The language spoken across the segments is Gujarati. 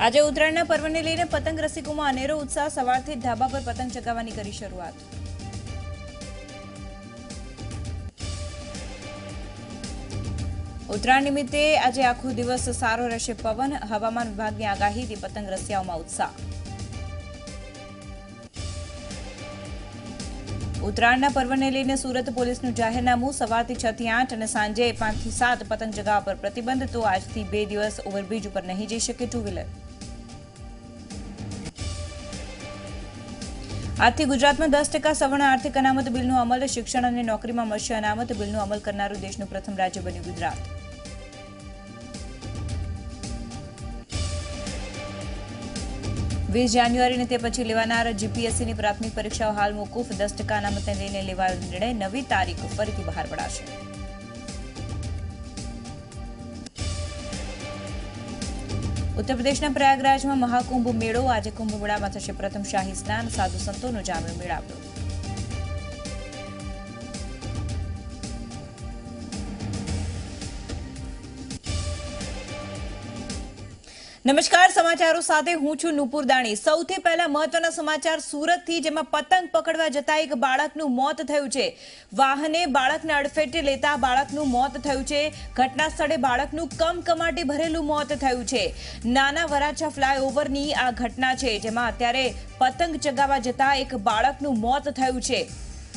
આજે ઉત્તરાયણના પર્વને લઈને પતંગ રસિકોમાં અનેરો ઉત્સાહ. સવારથી જ ધાબા પર પતંગ ચગાવવાની કરી શરૂઆત. ઉત્તરાયણ નિમિત્તે આજે આખો દિવસ સારો રહેશે પવન. હવામાન વિભાગની આગાહીથી પતંગ રસિયાઓમાં ઉત્સાહ. ઉત્તરાયણના પર્વને લઈને સુરત પોલીસનું જાહેરનામું. સવારથી 6 થી 8 અને સાંજે 5 થી 7 પતંગ ચગાવવા પર પ્રતિબંધ. તો આજથી 2 દિવસ ઓવરબ્રિજ ઉપર નહીં જઈ શકે ટુ વ્હીલર. આજથી ગુજરાતમાં 10% સવર્ણ આર્થિક અનામત બિલનો અમલ. શિક્ષણ અને નોકરીમાં મળશે અનામત. બિલનો અમલ કરનારું દેશનું પ્રથમ રાજ્ય બન્યું ગુજરાત. 20 જાન્યુઆરીને તે પછી લેવાનાર જીપીએસસીની પ્રાથમિક પરીક્ષાઓ હાલ મોકૂફ. 10% અનામતને લઈને લેવાયો નિર્ણય. નવી તારીખ ફરીથી બહાર પડાશે. ઉત્તર પ્રદેશના પ્રયાગરાજમાં મહાકુંભ મેળો. આજે કુંભ મેળામાં થશે પ્રથમ શાહી સ્નાન. સાધુ સંતોનો જામ્યો મેળાવડો. નમસ્કાર, સમાચારો સાથે હું છું નુપુર દાણી. સૌથી પહેલા મહત્વના સમાચાર સુરતથી, જેમાં પતંગ પકડવા જતા એક બાળકનું મોત થયું છે. વાહને બાળકને અડફેટે લેતા બાળકનું મોત થયું છે. ઘટના સ્થળે બાળકનું કમકમાટી ભરેલું મોત થયું છે. નાના વરાછા ફ્લાયઓવરની આ ઘટના છે, જેમાં અત્યારે પતંગ ચગાવવા જતા એક બાળકનું મોત થયું છે.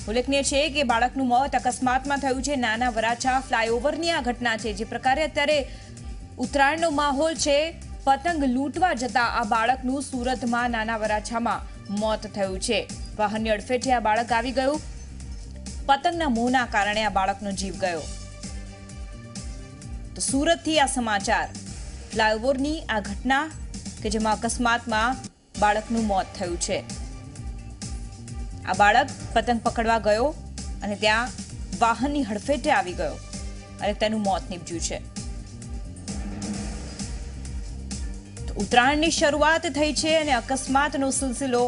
ઉલ્લેખનીય છે કે બાળકનું મોત અકસ્માતમાં થયું છે. નાના વરાછા ફ્લાયઓવરની આ ઘટના છે. જે પ્રકારે અત્યારે ઉત્તરાયણનો માહોલ છે, પતંગ લૂંટવા જતા આ બાળકનું સુરતમાં નાના વરાછામાં મોત થયું છે. વાહનની અડફેટે આ બાળક આવી ગયું. પતંગના મોંના કારણે આ બાળકનો જીવ ગયો. તો સુરતથી આ સમાચાર. ફ્લાયઓવરની આ ઘટના કે જેમાં અકસ્માતમાં બાળકનું મોત થયું છે. આ બાળક પતંગ પકડવા ગયો અને ત્યાં વાહનની હડફેટે આવી ગયો અને તેનું મોત નીપજ્યું છે. ઉત્તરાયણની શરૂઆત થઈ છે અને અકસ્માતનો સિલસિલો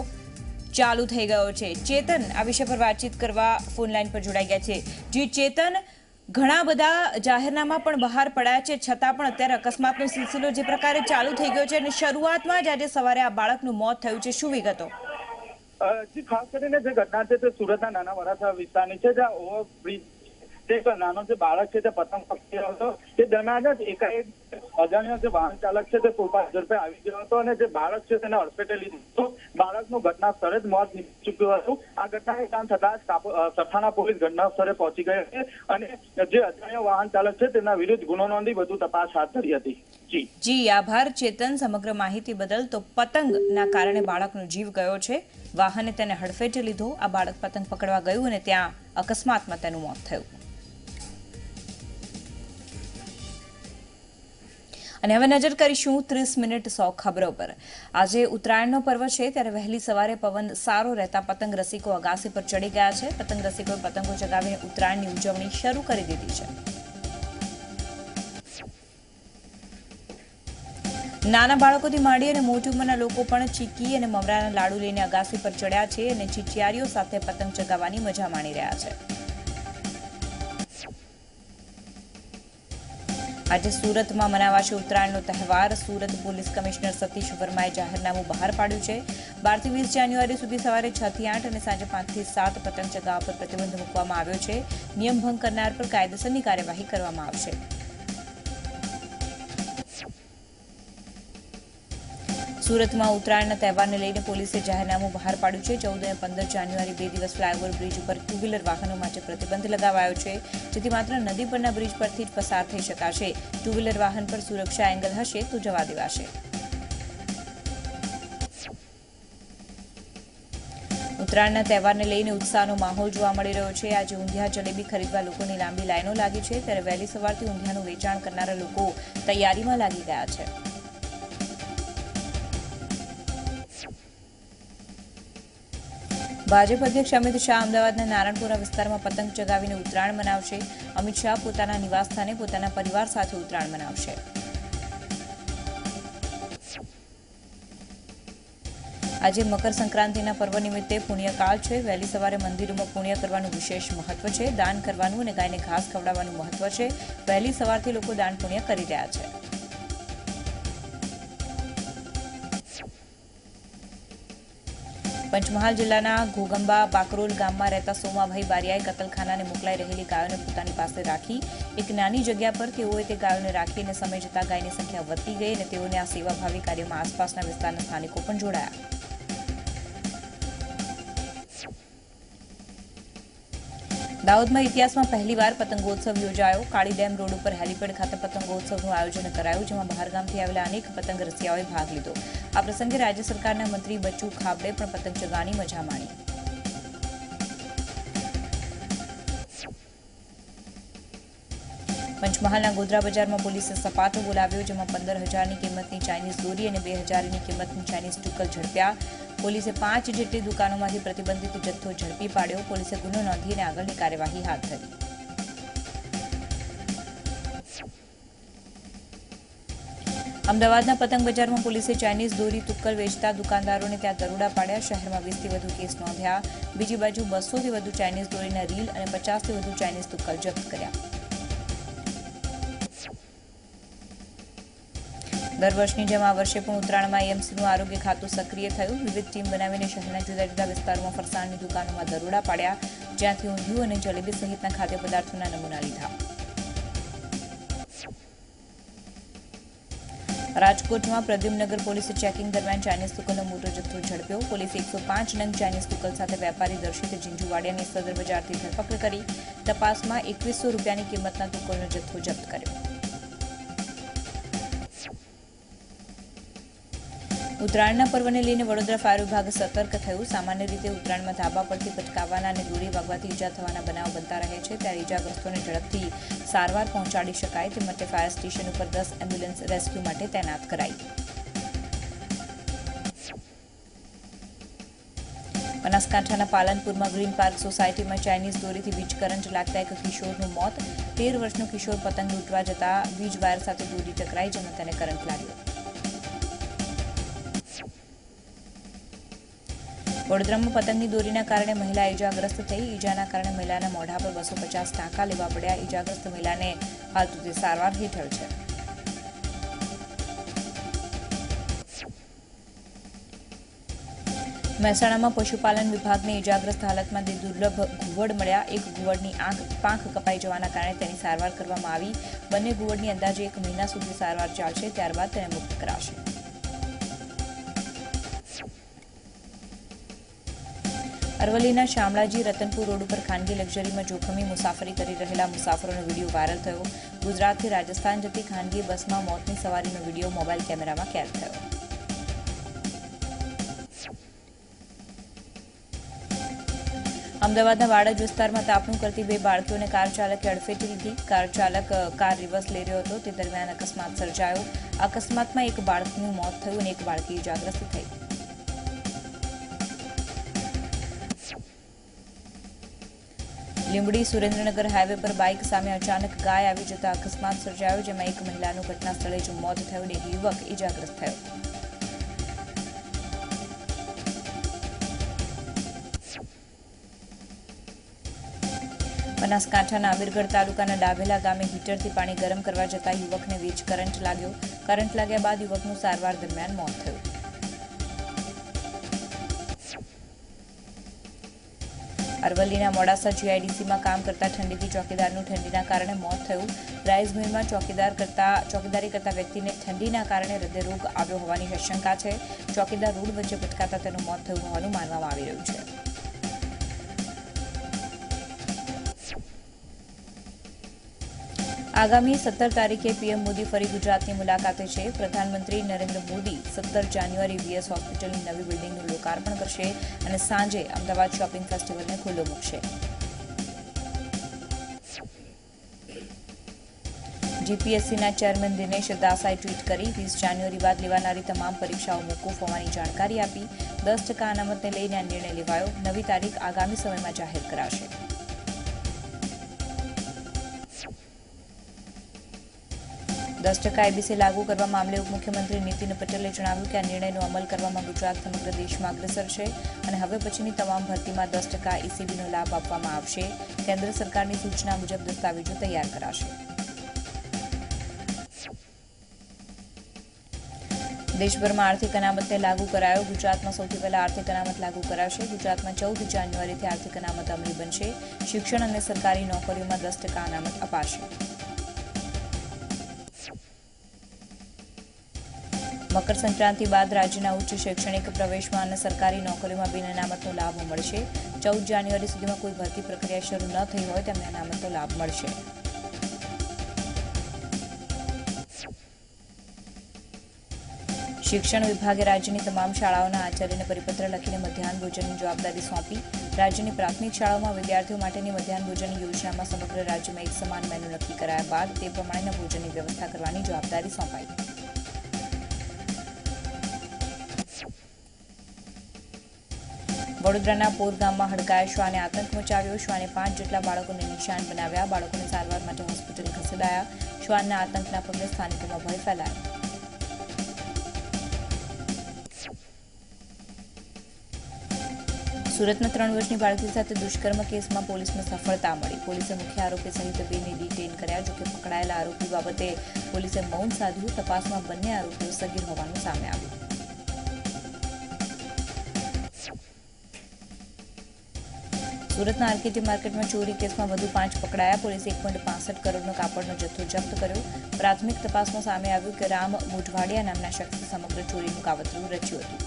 ચાલુ થઈ ગયો છે. ચેતન આ વિષય પર વાતચીત કરવા ફોન લાઈન પર જોડાઈ ગયા છે. જી ચેતન, ઘણા બધા જાહેરનામા પણ બહાર પડ્યા છે, છતાં પણ અત્યારે અકસ્માતનો સિલસિલો જે પ્રકારે ચાલુ થઈ ગયો છે અને શરૂઆતમાં જ આજે સવારે આ બાળકનું મોત થયું છે, શું વિગતો? જી, ખાસ કરીને જે ઘટના છે તે સુરતના નાના વરાછા વિસ્તારની છે, જ્યાં ઓવરબ્રિજ એક નાનો જે બાળક છે તે પતંગ પકડી રહ્યો હતો. તે દરમિયાન જ એકાએક અજાણ્યો જે વાહન ચાલક છે તે પૂરપા ઝડપે આવી ગયો હતો અને જે બાળક છે તેને અડફેટે લીધું હતું. બાળકનું ઘટના સ્થળે જ મોત નીપજી ચૂક્યું હતું. આ ઘટનાને કામ થતાં જ સઠાણા પોલીસ ઘટના સ્થળે પહોંચી ગઈ હતી અને જે અજાણ્યો વાહન ચાલક છે તેના વિરુદ્ધ ગુનો નોંધી વધુ તપાસ હાથ ધરી હતી. જી આભાર ચેતન, સમગ્ર માહિતી બદલ. તો પતંગના કારણે બાળકનો જીવ ગયો છે. વાહને તેને હડફેટે લીધો. આ બાળક પતંગ પકડવા ગયું અને ત્યાં અકસ્માતમાં તેનું મોત થયું. અને હવે નજર કરીશું 30 મિનિટ 100 ખબરો પર. આજે ઉત્તરાયણનો પર્વ છે, ત્યારે વહેલી સવારે પવન સારો રહેતા પતંગ રસિકો અગાસી પર ચડી ગયા છે. પતંગ રસિકોએ પતંગો ચગાવીને ઉત્તરાયણની ઉજવણી શરૂ કરી દીધી છે. નાના બાળકોથી માંડી અને મોટી ઉંમરના લોકો પણ ચીકી અને મમરાના લાડુ લઈને અગાસી પર ચડ્યા છે અને ચીચિયારીઓ સાથે પતંગ ચગાવવાની મજા માણી રહ્યા છે. આજે સુરતમાં મનાવાશે ઉત્તરાયણનો તહેવાર. સુરત પોલીસ કમિશનર સતીશ વર્માએ જાહેરનામું બહાર પાડ્યું છે. 12 થી 20 જાન્યુઆરી સુધી સવારે 6 થી 8 અને સાંજે 5 થી 7 પતંગ ચગાવવા પર પ્રતિબંધ મૂકવામાં આવ્યો છે. નિયમ ભંગ કરનાર પર કાયદેસરની કાર્યવાહી કરવામાં આવશે. સુરતમાં ઉત્તરાયણના તહેવારને લઈને પોલીસે જાહેરનામું બહાર પાડ્યું છે. 14 અને 15 જાન્યુઆરી 2 દિવસ ફ્લાયઓવર બ્રિજ ઉપર ટુ વ્હીલર વાહનો માટે પ્રતિબંધ લગાવાયો છે, જેથી માત્ર નદી પરના બ્રિજ પરથી જ પસાર થઈ શકાશે. ટુ વ્હીલર વાહન પર સુરક્ષા એંગલ હશે તો જવા દેવાશે. ઉત્તરાયણના તહેવારને લઈને ઉત્સાહનો માહોલ જોવા મળી રહ્યો છે. આજે ઊંધિયા જલેબી ખરીદવા લોકોની લાંબી લાઈનો લાગી છે, ત્યારે વહેલી સવારથી ઊંધિયાનું વેચાણ કરનારા લોકો તૈયારીમાં લાગી ગયા છે. ભાજપ અધ્યક્ષ અમિત શાહ અમદાવાદના નારણપુરા વિસ્તારમાં પતંગ ચગાવીને ઉત્તરાયણ મનાવશે. અમિત શાહ પોતાના નિવાસસ્થાને પોતાના પરિવાર સાથે ઉત્તરાયણ મનાવશે. આજે મકર સંક્રાંતિના પર્વ નિમિત્તે પુણ્યકાળ છે. વહેલી સવારે મંદિરોમાં પુણ્ય કરવાનું વિશેષ મહત્વ છે. દાન કરવાનું અને ગાયને ઘાસ ખવડાવવાનું મહત્વ છે. વહેલી સવારથી લોકો દાન પુણ્ય કરી રહ્યા છે. પંચમહાલ જિલ્લાના ઘોગંબા બાકરોલ ગામમાં રહેતા સોમાભાઈ બારિયાએ કતલખાનાને મોકલાઈ રહેલી ગાયોને પોતાની પાસે રાખી એક નાની જગ્યા પર તેઓએ તે ગાયોને રાખી અને સમય જતાં ગાયની સંખ્યા વધતી ગઈ અને તેઓને આ સેવાભાવી કાર્યમાં આસપાસના વિસ્તારના સ્થાનિકો પણ જોડાયા. દાહોદમાં ઇતિહાસમાં પહેલીવાર પતંગોત્સવ યોજાયો. કાળી ડેમ રોડ ઉપર હેલીપેડ ખાતે પતંગોત્સવનું આયોજન કરાયું, જેમાં બહારગામથી આવેલા અનેક પતંગ રસિયાઓએ ભાગ લીધો. આ પ્રસંગે રાજ્ય સરકારના મંત્રી બચ્ચુ ખાબડે પણ પતંગ ચગાવવાની મજા માણી. પંચમહાલના ગોધરા બજારમાં પોલીસે સપાટો બોલાવ્યો, જેમાં 15,000ની કિંમતની ચાઇનીઝ દોરી અને 2,000ની કિંમતની ચાઇનીઝ ટુક્કલ ઝડપ્યા. પોલીસે 5 જેટલી દુકાનોમાંથી પ્રતિબંધિત જથ્થો ઝડપી પાડ્યો. પોલીસે ગુનો નોંધીને આગળની કાર્યવાહી હાથ ધરી. અમદાવાદના પતંગ બજારમાં પોલીસે ચાઇનીઝ દોરી તુક્કલ વેચતા દુકાનદારોને ત્યાં દરોડા પાડ્યા. શહેરમાં 20થી વધુ કેસ નોંધ્યા. બીજી બાજુ 200થી વધુ ચાઇનીઝ દોરીના રીલ અને 50થી વધુ ચાઇનીઝ તુક્કલ જપ્ત કર્યા. દર વર્ષની જેમ આ વર્ષે પણ ઉત્તરાયણમાં એએમસીનું આરોગ્ય ખાતું સક્રિય થયું. વિવિધ ટીમ બનાવીને શહેરના જુદા જુદા વિસ્તારોમાં ફરસાણની દુકાનોમાં દરોડા પાડ્યા, જ્યાંથી ઊંધિયું અને જલેબી સહિતના ખાદ્ય પદાર્થોના નમૂના લીધા. રાજકોટમાં પ્રદ્યુમ્નગર પોલીસે ચેકિંગ દરમિયાન ચાઇનીઝ તુક્કલનો મોટો જથ્થો ઝડપ્યો. પોલીસે 105 નંગ ચાઇનીઝ તુક્કલ સાથે વેપારી દર્શિત ઝીંઝુવાડિયાની સદર બજારથી ધરપકડ કરી. તપાસમાં 2100 રૂપિયાની કિંમતના તુક્કલનો જથ્થો જપ્ત કર્યો. ઉત્તરાયણના પર્વને લઈને વડોદરા ફાયર વિભાગ સતર્ક થયું. સામાન્ય રીતે ઉત્તરાયણમાં ધાબા પરથી પટકાવવાના અને દોરી વાગવાથી ઈજા થવાના બનાવ બનતા રહે છે, ત્યારે ઈજાગ્રસ્તોને ઝડપથી સારવાર પહોંચાડી શકાય તે માટે ફાયર સ્ટેશન ઉપર 10 એમ્બ્યુલન્સ રેસ્ક્યુ માટે તૈનાત કરાઈ. બનાસકાંઠાના પાલનપુરમાં ગ્રીન પાર્ક સોસાયટીમાં ચાઇનીઝ દોરીથી વીજ કરંટ લાગતા એક કિશોરનું મોત. 13 વર્ષનો કિશોર પતંગ લૂંટવા જતા વીજ વાયર સાથે દોરી ટકરાઈ, જેમાં તેને કરંટ લાગ્યો. વડોદરામાં પતંગની દોરીના કારણે મહિલા ઈજાગ્રસ્ત થઈ. ઈજાના કારણે મહિલાના મોઢા પર 250 ટાંકા લેવા પડ્યા. ઈજાગ્રસ્ત મહિલાને હાલ સુધી સારવાર હેઠળ છે. મહેસાણામાં પશુપાલન વિભાગને ઈજાગ્રસ્ત હાલતમાં દુર્લભ ઘુવડ મળ્યા. એક ઘુવડની પાંખ કપાઈ જવાના કારણે તેની સારવાર કરવામાં આવી. બંને ઘુવડની અંદાજે 1 મહિના સુધી સારવાર ચાલશે, ત્યારબાદ તેને મુક્ત કરાશે. અરવલ્લીના શામળાજી રતનપુર રોડ ઉપર ખાનગી લક્ઝરીમાં જોખમી મુસાફરી કરી રહેલા મુસાફરોનો વિડીયો વાયરલ થયો. ગુજરાતથી રાજસ્થાન જતી ખાનગી બસમાં મોતની સવારીનો વિડીયો મોબાઈલ કેમેરામાં કેદ થયો. અમદાવાદના વાડજ વિસ્તારમાં તાપણું કરતી 2 બાળકીઓને કાર ચાલકે અડફેટે લીધી. કાર ચાલક કાર રિવર્સ લઈ રહ્યો હતો, તે દરમિયાન અકસ્માત સર્જાયો. અકસ્માતમાં એક બાળકનું મોત થયું અને એક બાળકી ઇજાગ્રસ્ત થઈ. લીંબડી સુરેન્દ્રનગર હાઈવે પર બાઇક સામે અચાનક ગાય આવી જતા અકસ્માત સર્જાયો, જેમાં એક મહિલાનું ઘટના સ્થળે જ મોત થયું અને એક યુવક ઇજાગ્રસ્ત થયો. બનાસકાંઠાના અમીરગઢ તાલુકાના ડાભેલા ગામે હીટરથી પાણી ગરમ કરવા જતા યુવકને વીજ કરંટ લાગ્યો. કરંટ લાગ્યા બાદ યુવકનું સારવાર દરમિયાન મોત થયું. અરવલ્લીના મોડાસા જીઆઈડીસીમાં કામ કરતા ઠંડીથી ચોકીદારનું ઠંડીના કારણે મોત થયું. રાઈસ મિલમાં ચોકીદારી કરતા વ્યક્તિને ઠંડીના કારણે હૃદયરોગ આવ્યો હોવાની આશંકા છે. ચોકીદાર રોડ વચ્ચે પટકાતા તેનું મોત થયું હોવાનું માનવામાં આવી રહ્યું છે. આગામી 17 તારીખે પીએમ મોદી ફરી ગુજરાતની મુલાકાતે છે. પ્રધાનમંત્રી નરેન્દ્ર મોદી 17 જાન્યુઆરી વીએસ હોસ્પિટલની નવી બિલ્ડિંગનું લોકાર્પણ કરશે અને સાંજે અમદાવાદ શોપિંગ ફેસ્ટિવલને ખુલ્લો મૂકશે. જીપીએસસીના ચેરમેન દિનેશ દાસાએ ટ્વીટ કરી 20 જાન્યુઆરી બાદ લેવાનારી તમામ પરીક્ષાઓ મોકૂફ હોવાની જાણકારી આપી. 10% અનામતને લઈને આ નિર્ણય લેવાયો. નવી તારીખ આગામી સમયમાં જાહેર કરાશે. ₹10 આઈબીસી લાગુ કરવા મામલે ઉપમુખ્યમંત્રી નીતિન પટેલે જણાવ્યું કે આ નિર્ણયનો અમલ કરવામાં ગુજરાત સમગ્ર દેશમાં અગ્રેસર છે અને હવે પછીની તમામ ભરતીમાં ₹10 ઈસીબીનો લાભ આપવામાં આવશે. કેન્દ્ર સરકારની સૂચના મુજબ દસ્તાવેજો તૈયાર કરાશે. દેશભરમાં આર્થિક અનામતને લાગુ કરાયો. ગુજરાતમાં સૌથી પહેલા આર્થિક અનામત લાગુ કરાશે. ગુજરાતમાં 14 જાન્યુઆરીથી આર્થિક અનામત અમલી બનશે. શિક્ષણ અને સરકારી નોકરીઓમાં 10% અનામત અપાશે. મકર સંક્રાંતિ બાદ રાજ્યના ઉચ્ચ શૈક્ષણિક પ્રવેશમાં અને સરકારી નોકરીઓમાં બિન અનામતનો લાભ મળશે. 14 જાન્યુઆરી સુધીમાં કોઈ ભરતી પ્રક્રિયા શરૂ ન થઈ હોય તેમને અનામતનો લાભ મળશે. શિક્ષણ વિભાગે રાજ્યની તમામ શાળાઓના આચાર્યને પરિપત્ર લખીને મધ્યાહન ભોજનની જવાબદારી સોંપી. રાજ્યની પ્રાથમિક શાળાઓમાં વિદ્યાર્થીઓ માટેની મધ્યાહન ભોજનની યોજનામાં સમગ્ર રાજ્યમાં એક સમાન મેનુ નક્કી કરાયા બાદ તે પ્રમાણેના ભોજનની વ્યવસ્થા કરવાની જવાબદારી સોંપાઈ. વડોદરાના પોર ગામમાં હડકાયા શ્વાને આતંક મચાવ્યો. શ્વાને 5 જેટલા બાળકોને નિશાન બનાવ્યા. બાળકોને સારવાર માટે હોસ્પિટલ ખસેડાયા. શ્વાનના આતંકના પગલે સ્થાનિકોમાં ભય ફેલાયો. સુરતમાં 3 વર્ષની બાળકી સાથે દુષ્કર્મ કેસમાં પોલીસને સફળતા મળી. પોલીસે મુખ્ય આરોપી સહિત 2ને ડિટેઇન કર્યા. જોકે પકડાયેલા આરોપી બાબતે પોલીસે મૌન સાધ્યું. તપાસમાં બંને આરોપીઓ સગીર હોવાનું સામે આવ્યું. સુરતના આરકેટી માર્કેટમાં ચોરી કેસમાં વધુ 5 પકડાયા. પોલીસે 1.65 કરોડનો કાપડનો જથ્થો જપ્ત કર્યો. પ્રાથમિક તપાસમાં સામે આવ્યું કે રામ મોઢવાડિયા નામના શખ્સે સમગ્ર ચોરીનું કાવતરું રચ્યું હતું.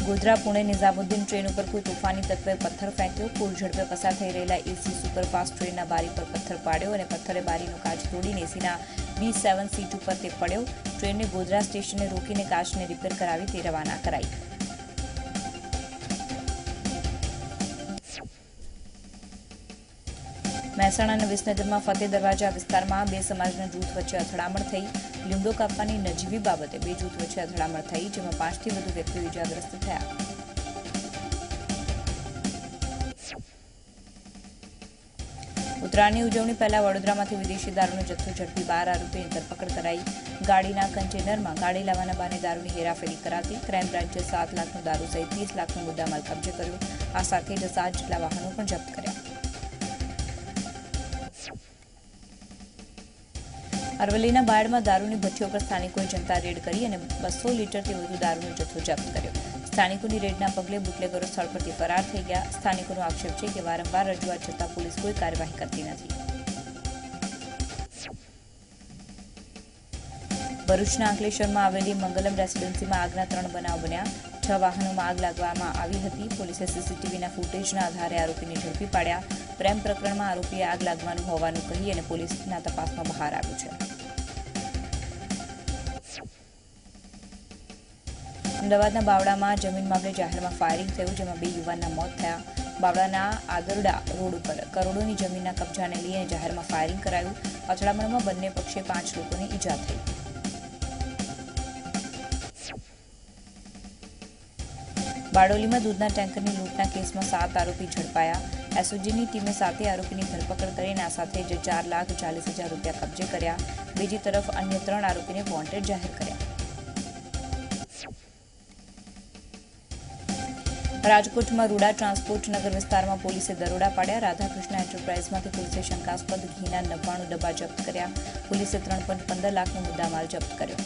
ગોધરા પુણે નિઝામુદ્દીન ટ્રેન ઉપર કોઈ તોફાની તત્વે પથ્થર ફેંક્યો. પૂર ઝડપે પસાર થઈ રહેલા એસી સુપરફાસ્ટ ટ્રેનના બારી પર પથ્થર પાડ્યો અને પથ્થરે બારીનો કાચ તોડીને એસીના B7 સીટ ઉપર તે પડ્યો. ટ્રેનને ગોધરા સ્ટેશને રોકીને કાચને રિપેર કરાવી તે રવાના કરાઈ. મહેસાણાના વિસનગરમાં ફતેહ દરવાજા વિસ્તારમાં 2 સમાજના જૂથ વચ્ચે અથડામણ થઈ. લીમડો કાપવાની નજીવી બાબતે 2 જૂથ વચ્ચે અથડામણ થઈ, જેમાં 5થી વધુ વ્યક્તિઓ ઇજાગ્રસ્ત થયા. ઉત્તરાયણની ઉજવણી પહેલા વડોદરામાંથી વિદેશી દારૂનો જથ્થો ઝડપી 12 આરોપીની ધરપકડ કરાઈ. ગાડીના કન્ટેનરમાં ગાડી લાવવાના બહાને દારૂની હેરાફેરી કરાતી. ક્રાઇમ બ્રાન્ચે 7 લાખનો દારૂ સહિત 30 લાખનો મુદ્દામાલ કબજે કર્યો. આ સાથે જ 7 જેટલા વાહનો પણ જપ્ત કર્યા. અરવલ્લીના બાયડમાં દારૂની ભઠ્ઠીઓ પર સ્થાનિકોએ જનતા રેડ કરી અને 200 લીટરથી વધુ દારૂનો જથ્થો જપ્ત કર્યો. સ્થાનિકોની રેડના પગલે બુટલેગરો સ્થળ પરથી ફરાર થઈ ગયા. સ્થાનિકોનો આક્ષેપ છે કે વારંવાર રજૂઆત છતાં પોલીસ કોઈ કાર્યવાહી કરતી નથી. ભરૂચના અંકલેશ્વરમાં આવેલી મંગલમ રેસિડેન્સીમાં આગના 3 બનાવ બન્યા. 6 વાહનોમાં આગ લાગવામાં આવી હતી. પોલીસે સીસીટીવીના ફૂટેજના આધારે આરોપીને ઝડપી પાડ્યા. પ્રેમ પ્રકરણમાં આરોપીએ આગ લાગવાનું હોવાનું કહી અને પોલીસના તપાસમાં બહાર આવ્યું છે. અમદાવાદના બાવળામાં જમીન મામલે જાહેરમાં ફાયરિંગ થયું, જેમાં 2 યુવાનના મોત થયા. બાવળાના આદરડા રોડ ઉપર કરોડોની જમીનના કબજાને લઈને જાહેરમાં ફાયરિંગ કરાયું. અથડામણમાં બંને પક્ષે 5 લોકોને ઈજા થઈ. બારડોલીમાં દૂધના ટેન્કરની લૂંટના કેસમાં 7 આરોપી ઝડપાયા. એસઓજીની ટીમે 7 આરોપીની ધરપકડ કરીને આ સાથે જ 4,40,000 રૂપિયા કબજે કર્યા. બીજી તરફ અન્ય 3 આરોપીને વોન્ટેડ જાહેર કર્યા. રાજકોટમાં રૂડા ટ્રાન્સપોર્ટ નગર વિસ્તારમાં પોલીસે દરોડા પાડ્યા. રાધાકૃષ્ણ એન્ટરપ્રાઇઝમાંથી પોલીસે શંકાસ્પદ ઘીના 99 ડબ્બા જપ્ત કર્યા. પોલીસે 3.15 લાખનો મુદ્દામાલ જપ્ત કર્યો.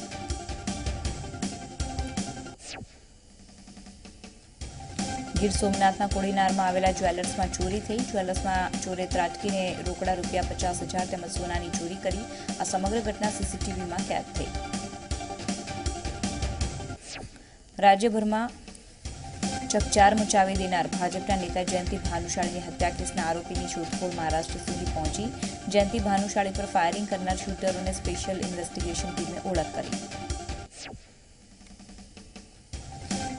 ગીર સોમનાથના કોડીનારમાં આવેલા જ્વેલર્સમાં ચોરી થઈ. જ્વેલર્સમાં ચોરે ત્રાટકીને રોકડા રૂપિયા 50,000 તેમજ સોનાની ચોરી કરી. આ સમગ્ર ઘટના સીસીટીવીમાં કેદ થઈ. રાજ્યભરમાં ચકચાર મચાવી દેનાર ભાજપના નેતા જયંતિ ભાનુશાળીની હત્યા કેસના આરોપીની શોધખોળ મહારાષ્ટ્ર સુધી પહોંચી. જયંતિ ભાનુશાળી પર ફાયરિંગ કરનાર શૂટરોને સ્પેશિયલ ઇન્વેસ્ટિગેશન ટીમે ઓળખ કરી.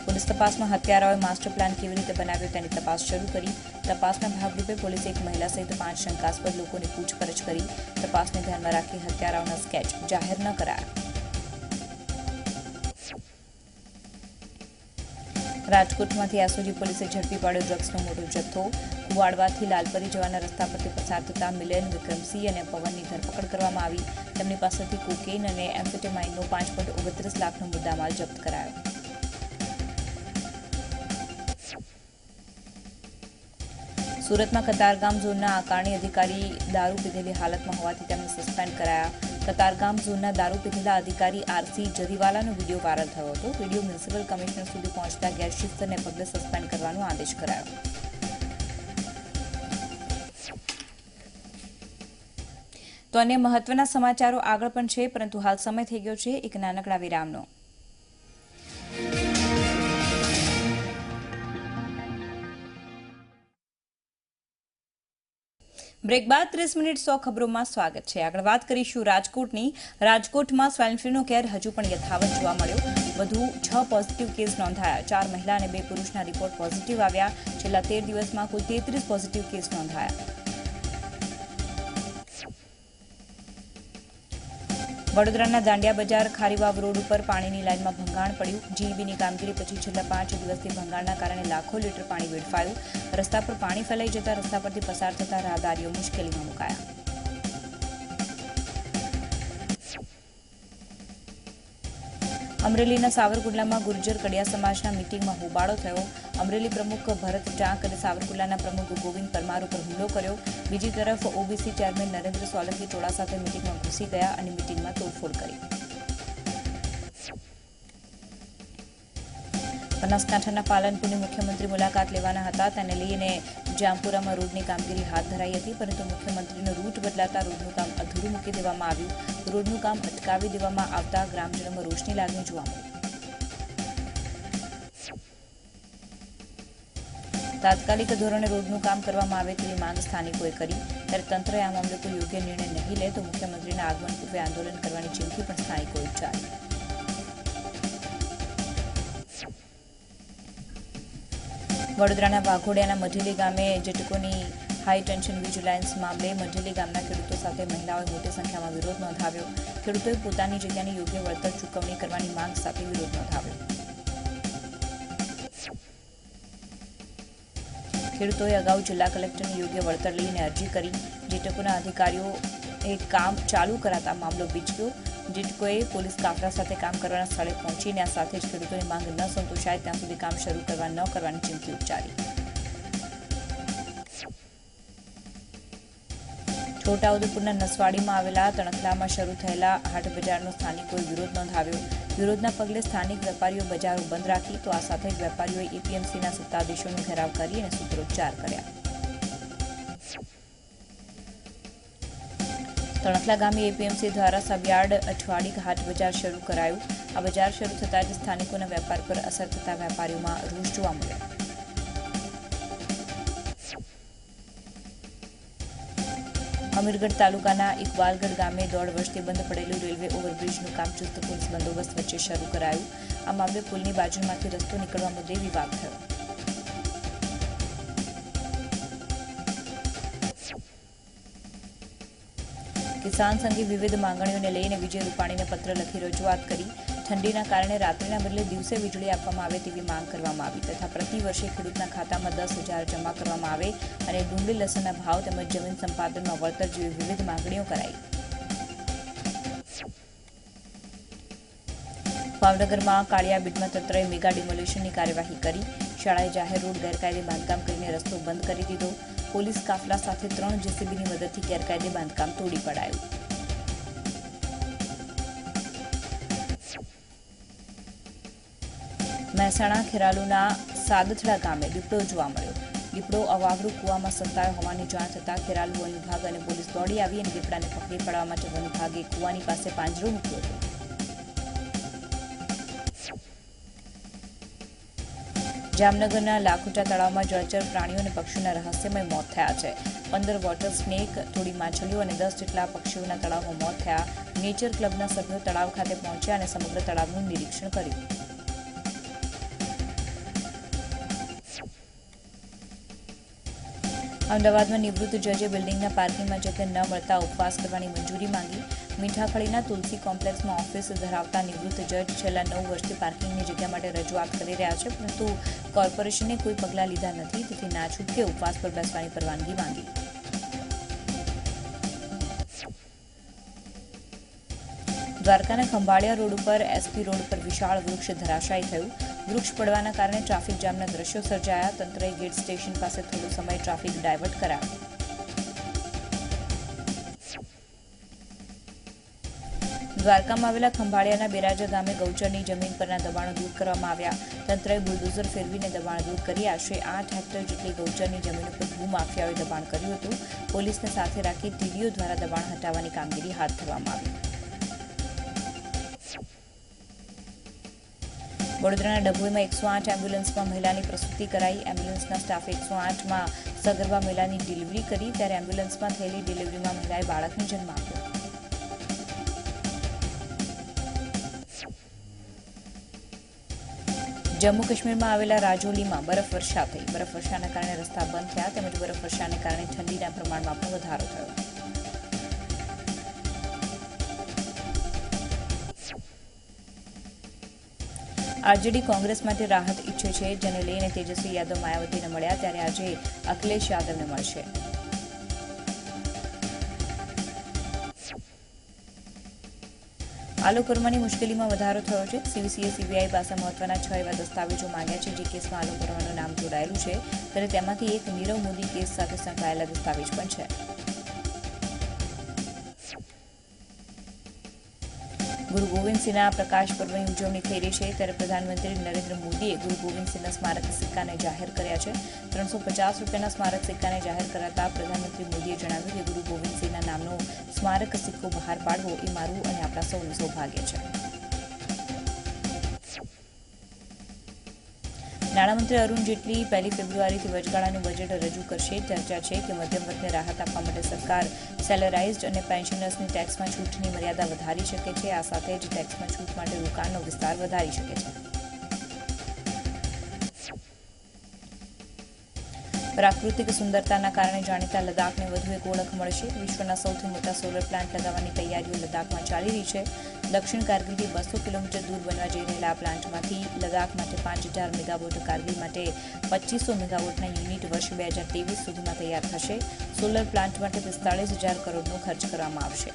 પોલીસ તપાસમાં હત્યારાઓએ માસ્ટર પ્લાન કેવી રીતે બનાવ્યો તેની તપાસ શરૂ કરી. તપાસના ભાગરૂપે પોલીસે એક મહિલા સહિત 5 શંકાસ્પદ લોકોની પૂછપરછ કરી. તપાસને ધ્યાનમાં રાખી હત્યારાઓના સ્કેચ જાહેર ન કરાયા. રાજકોટમાંથી એસઓજી પોલીસે ઝડપી પાડ્યો ડ્રગ્સનો મોટો જથ્થો. કુવાડવાથી લાલપરી જવાના રસ્તા પરથી પસાર થતા મિલન, વિક્રમસિંહ અને પવનની ધરપકડ કરવામાં આવી. તેમની પાસેથી કોકેઇન અને એમ્ફેટામાઇનનો 5.29 લાખનો મુદ્દામાલ જપ્ત કરાયો. સુરતમાં કતારગામ ઝોનના આકારણી અધિકારી દારૂ પીધેલી હાલતમાં હોવાથી તેમને સસ્પેન્ડ કરાયા. કતારગામ ઝોનના દારૂ પીધેલા અધિકારી આરસી જરીવાલાનો વિડીયો વાયરલ થયો હતો. વિડીયો મ્યુનિસિપલ કમિશનર સુધી પહોંચતા ગેરશિસ્તને પગલે સસ્પેન્ડ કરવાનો આદેશ કરાયો. તો અન્ય મહત્વના સમાચારો આગળ પણ છે, પરંતુ હાલ સમય થઈ ગયો છે એક નાનકડા વિરામનો. બ્રેક બાદ 30 મિનિટ 100 ખબરોમાં સ્વાગત છે. આગળ વાત કરીશું રાજકોટની. રાજકોટમાં સ્વાઇન ફ્લૂનો કેર હજુ પણ યથાવત જોવા મળ્યો. વધુ 6 પોઝિટિવ કેસ નોંધાયા. 4 મહિલા અને 2 પુરુષના રિપોર્ટ પોઝિટિવ આવ્યા. છેલ્લા 13 દિવસમાં કુલ 33 પોઝિટિવ કેસ નોંધાયા. વડોદરાના દાંડિયા બજાર ખારીવાવ રોડ ઉપર પાણીની લાઇનમાં ભંગાણ પડ્યું. જીઈબીની કામગીરી પછી છેલ્લા 5 દિવસથી ભંગાણના કારણે લાખો લીટર પાણી વેડફાયું. રસ્તા પર પાણી ફેલાઈ જતા રસ્તા પરથી પસાર થતા રાહદારીઓ મુશ્કેલીમાં મુકાયા. અમરેલીના સાવરકુંડલામાં ગુર્જર કડિયા સમાજના મીટિંગમાં હોબાળો થયો. અમરેલી પ્રમુખ ભરત ટાંક અને સાવરકુંડલાના પ્રમુખ ગોવિંદ પરમાર ઉપર હુમલો કર્યો. બીજી તરફ ઓબીસી ચેરમેન નરેન્દ્ર સોલંકી ટોળા સાથે મીટિંગમાં ઘૂસી ગયા અને મીટિંગમાં તોડફોડ કરી. બનાસકાંઠાના પાલનપુરની મુખ્યમંત્રી મુલાકાત લેવાના હતા. તેને લઈને જામપુરામાં રોડની કામગીરી હાથ ધરાઈ હતી, પરંતુ મુખ્યમંત્રીનો રૂટ બદલાતા રોડનું કામ અધૂરું મૂકી દેવામાં આવ્યું. રોડનું કામ અટકાવી દેવામાં આવતા ગ્રામજનોમાં રોષની લાગણી જોવા મળી. તાત્કાલિક ધોરણે રોડનું કામ કરવામાં આવે તેવી માંગ સ્થાનિકોએ કરી. ત્યારે તંત્રએ આ મામલે કોઈ યોગ્ય નિર્ણય નહીં લે તો મુખ્યમંત્રીના આગમન પૂર્વે આંદોલન કરવાની ચીમકી પણ સ્થાનિકોએ ઉચ્ચારી. વડોદરાના વાઘોડિયાના મઢેલી ગામે જેટકોની હાઈ ટેન્શન વીજ લાઇન્સ મામલે મઢેલી ગામના ખેડૂતો સાથે મહિલાઓએ મોટી સંખ્યામાં વિરોધ નોંધાવ્યો. ખેડૂતોએ પોતાની જગ્યાની યોગ્ય વળતર ચૂકવણી કરવાની માંગ સાથે વિરોધ નોંધાવ્યો. ખેડૂતોએ અગાઉ જિલ્લા કલેક્ટરની યોગ્ય વળતર લઈને અરજી કરી. જેટકોના અધિકારીઓએ કામ ચાલુ કરાતા મામલો બીચક્યો. જેટકોએ પોલીસ કાફલા સાથે કામ કરવાના સ્થળે પહોંચીને આ સાથે જ ખેડૂતોની માંગ ન સંતોષાય ત્યાં સુધી કામ શરૂ કરવા ન કરવાની ચીમકી ઉચ્ચારી. છોટાઉદેપુરના નસવાડીમાં આવેલા તણખલામાં શરૂ થયેલા હાટ બજારનો સ્થાનિકોએ વિરોધ નોંધાવ્યો. વિરોધના પગલે સ્થાનિક વેપારીઓ બજારો બંધ રાખી તો આ સાથે જ વેપારીઓએ એપીએમસીના સત્તાધીશોનો ઘેરાવ કરી અને સૂત્રોચ્ચાર કર્યા. તણખલા ગામે એપીએમસી દ્વારા સબયાર્ડ અઠવાડિક હાટ બજાર શરૂ કરાયું. આ બજાર શરૂ થતાં જ સ્થાનિકોના વેપાર પર અસર થતા વેપારીઓમાં રોષ જોવા મળ્યો. અમીરગઢ તાલુકાના ઇકબાલગઢ ગામે 1.5 વર્ષથી બંધ પડેલું રેલવે ઓવરબ્રિજનું કામ ચુસ્ત પોલીસ બંદોબસ્ત વચ્ચે શરૂ કરાયું. આ મામલે પુલની બાજુમાંથી રસ્તો નીકળવા મુદ્દે વિવાદ થયો. કિસાન સંઘે વિવિધ માંગણીઓને લઈને વિજય રૂપાણીને પત્ર લખી રજૂઆત કરી. ઠંડીના કારણે રાત્રિના બદલે દિવસે વીજળી આપવામાં આવે તેવી માંગ કરવામાં આવી તથા પ્રતિ વર્ષે ખેડૂતના ખાતામાં 10,000 જમા કરવામાં આવે અને ડુંગળી લસણના ભાવ તેમજ જમીન સંપાદનમાં વળતર જેવી વિવિધ માંગણીઓ કરાઈ. ભાવનગરમાં કાળિયાબીડમાં તંત્રએ મેગા ડિમોલિશનની કાર્યવાહી કરી. શાળાએ જાહેર રોડ ગેરકાયદે બાંધકામ કરીને રસ્તો બંધ કરી દીધો. પોલીસ કાફલા સાથે 3 જેસીબીની મદદથી ગેરકાયદે બાંધકામ તોડી પડાયું. મહેસાણા ખેરાલુના સાદથડા ગામે દીપડો જોવા મળ્યો. દીપડો અવાવરૂ કૂવામાં સંતાયો હોવાની જાણ થતાં ખેરાલુ વન વિભાગ અને પોલીસ દોડી આવી અને દીપડાને પકડી પાડવા માટે વન વિભાગે કૂવાની પાસે પાંજરો મૂક્યો હતો. જામનગરના લાખોટા તળાવમાં જળચર પ્રાણીઓ અને પક્ષીઓના રહસ્યમય મોત થયા છે. 15 વોટર સ્નેક, થોડી માછલીઓ અને 10 જેટલા પક્ષીઓના તળાવમાં મોત થયા. નેચર ક્લબના સભ્યો તળાવ ખાતે પહોંચ્યા અને સમગ્ર તળાવનું નિરીક્ષણ કર્યું. અમદાવાદમાં નિવૃત્ત જજે બિલ્ડિંગના પાર્કિંગમાં જગ્યા ન મળતા ઉપવાસ કરવાની મંજૂરી માંગી. મીઠાખળીના તુલસી કોમ્પ્લેક્સમાં ઓફિસ ધરાવતા નિવૃત્ત જજ છેલ્લા 9 વર્ષથી પાર્કિંગની જગ્યા માટે રજૂઆત કરી રહ્યા છે, પરંતુ કોર્પોરેશને કોઈ પગલાં લીધા નથી. તેથી ના છૂટકે ઉપવાસ પર બેસવાની પરવાનગી માંગી. દ્વારકાના ખંભાળિયા રોડ ઉપર એસપી રોડ પર વિશાળ વૃક્ષ ધરાશાયી થયું. વૃક્ષ પડવાના કારણે ટ્રાફિક જામના દ્રશ્યો સર્જાયા. તંત્રએ ગેટ સ્ટેશન પાસે થોડો સમય ટ્રાફિક ડાયવર્ટ કરાયો. દ્વારકામાં આવેલા ખંભાળિયાના બેરાજા ગામે ગૌચરની જમીન પરના દબાણો દૂર કરવામાં આવ્યા. તંત્રએ બુલડોઝર ફેરવીને દબાણ દૂર કરી આશરે 8 હેક્ટર જેટલી ગૌચરની જમીન ઉપર ભૂમાફિયાઓએ દબાણ કર્યું હતું. પોલીસને સાથે રાખી ટીડીઓ દ્વારા દબાણ હટાવવાની કામગીરી હાથ ધરવામાં આવી. વડોદરાના ડભોઈમાં 108 એમ્બ્યુલન્સમાં મહિલાની પ્રસૂતિ કરાઈ. એમ્બ્યુલન્સના સ્ટાફે 108માં સગર્ભા મહિલાની ડિલિવરી કરી ત્યારે એમ્બ્યુલન્સમાં થયેલી ડિલિવરીમાં મહિલાએ બાળકને જન્મ આપ્યો. જમ્મુ કાશ્મીરમાં આવેલા રાજૌલીમાં બરફવર્ષા થઈ. બરફવર્ષાના કારણે રસ્તા બંધ થયા તેમજ બરફવર્ષાને કારણે ઠંડીના પ્રમાણમાં પણ વધારો થયો. આરજેડી કોંગ્રેસ માટે રાહત ઈચ્છે છે, જેને લઈને તેજસ્વી યાદવ માયાવતીને મળ્યા ત્યારે આજે અખિલેશ યાદવને મળશે. આલોક વર્માની મુશ્કેલીમાં વધારો થયો છે. સીવીસીએ સીબીઆઈ પાસે મહત્વના 6 એવા દસ્તાવેજો માંગ્યા છે જે કેસમાં આલોક વર્માનું નામ જોડાયેલું છે ત્યારે તેમાંથી એક નીરવ મોદી કેસ સાથે સંકળાયેલા દસ્તાવેજ પણ છે. ગુરુ ગોવિંદ સિંહના પ્રકાશ પર્વની ઉજવણી થઈ રહી છે ત્યારે પ્રધાનમંત્રી નરેન્દ્ર મોદીએ ગુરુ ગોવિંદ સિંહના સ્મારક સિક્કાને જાહેર કર્યા છે. 350 રૂપિયાના સ્મારક સિક્કાને જાહેર કરાતા પ્રધાનમંત્રી મોદીએ જણાવ્યું કે ગુરુ ગોવિંદ સિંહના નામનો સ્મારક સિક્કો બહાર પાડવો એ મારું અને આપણા સૌનું સૌભાગ્ય છે. નાણામંત્રી અરુણ જેટલી 1 ફેબ્રુઆરીથી વચગાળાનું બજેટ રજૂ કરશે. ચર્ચા છે કે મધ્યમ વર્ગને રાહત આપવા માટે સરકાર સેલરાઇઝ્ડ અને પેન્શનર્સની ટેક્સમાં છૂટની મર્યાદા વધારી શકે છે. આ સાથે જ ટેક્સમાં છૂટ માટે રોકાણનો વિસ્તાર વધારી શકે છે. પ્રાકૃતિક સુંદરતાના કારણે જાણીતા લદ્દાખને વધુ એક ઓળખ મળશે. વિશ્વના સૌથી મોટા સોલર પ્લાન્ટ લગાવવાની તૈયારીઓ લદ્દાખમાં ચાલી રહી છે. દક્ષિણ કારગિલથી 200 કિલોમીટર દૂર બનવા જઈ રહેલા આ પ્લાન્ટમાંથી લદ્દાખ માટે 5000 મેગાવોટ, કારગિલ માટે 2500 મેગાવોટના યુનિટ વર્ષ 2023 સુધીમાં તૈયાર થશે. સોલર પ્લાન્ટ માટે 45000 કરોડનો ખર્ચ કરવામાં આવશે.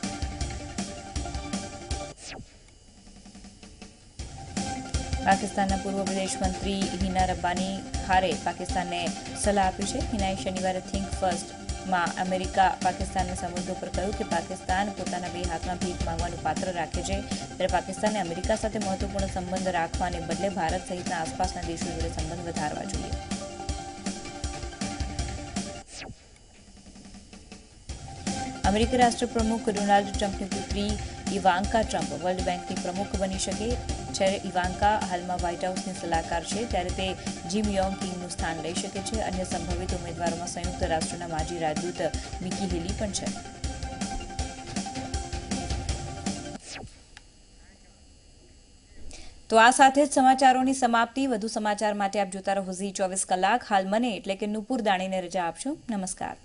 પાકિસ્તાનના પૂર્વ વિદેશ મંત્રી હિના રબ્બાની ખારે પાકિસ્તાનને સલાહ આપી છે. હિનાએ શનિવારે થિંક ફર્સ્ટમાં અમેરિકા પાકિસ્તાનના સંબંધો પર કહ્યું કે પાકિસ્તાન પોતાના 2 હાથમાં ભીખ માંગવાનું પાત્ર રાખે છે ત્યારે પાકિસ્તાને અમેરિકા સાથે મહત્વપૂર્ણ સંબંધ રાખવાને બદલે ભારત સહિતના આસપાસના દેશો જોડે સંબંધ વધારવા જોઈએ. અમેરિકી રાષ્ટ્રપ્રમુખ ડોનાલ્ડ ટ્રમ્પની પુત્રી ઇવાન્કા ટ્રમ્પ વર્લ્ડ બેંકની પ્રમુખ બની શકે છે. ઇવાન્કા હાલમાં વ્હાઇટ હાઉસની સલાહકાર છે ત્યારે તે જીમ યોંગ કિંગનું સ્થાન લઈ શકે છે. અન્ય સંભવિત ઉમેદવારોમાં સંયુક્ત રાષ્ટ્રના માજી રાજદૂત નિકી હેલી પણ છે. તો આ સાથે જ સમાચારોની સમાપ્તિ. વધુ સમાચાર માટે આપ જોતા રહો Zee 24 કલાક. હાલ મને એટલે કે નુપુર દાણીને રજા આપશો. નમસ્કાર.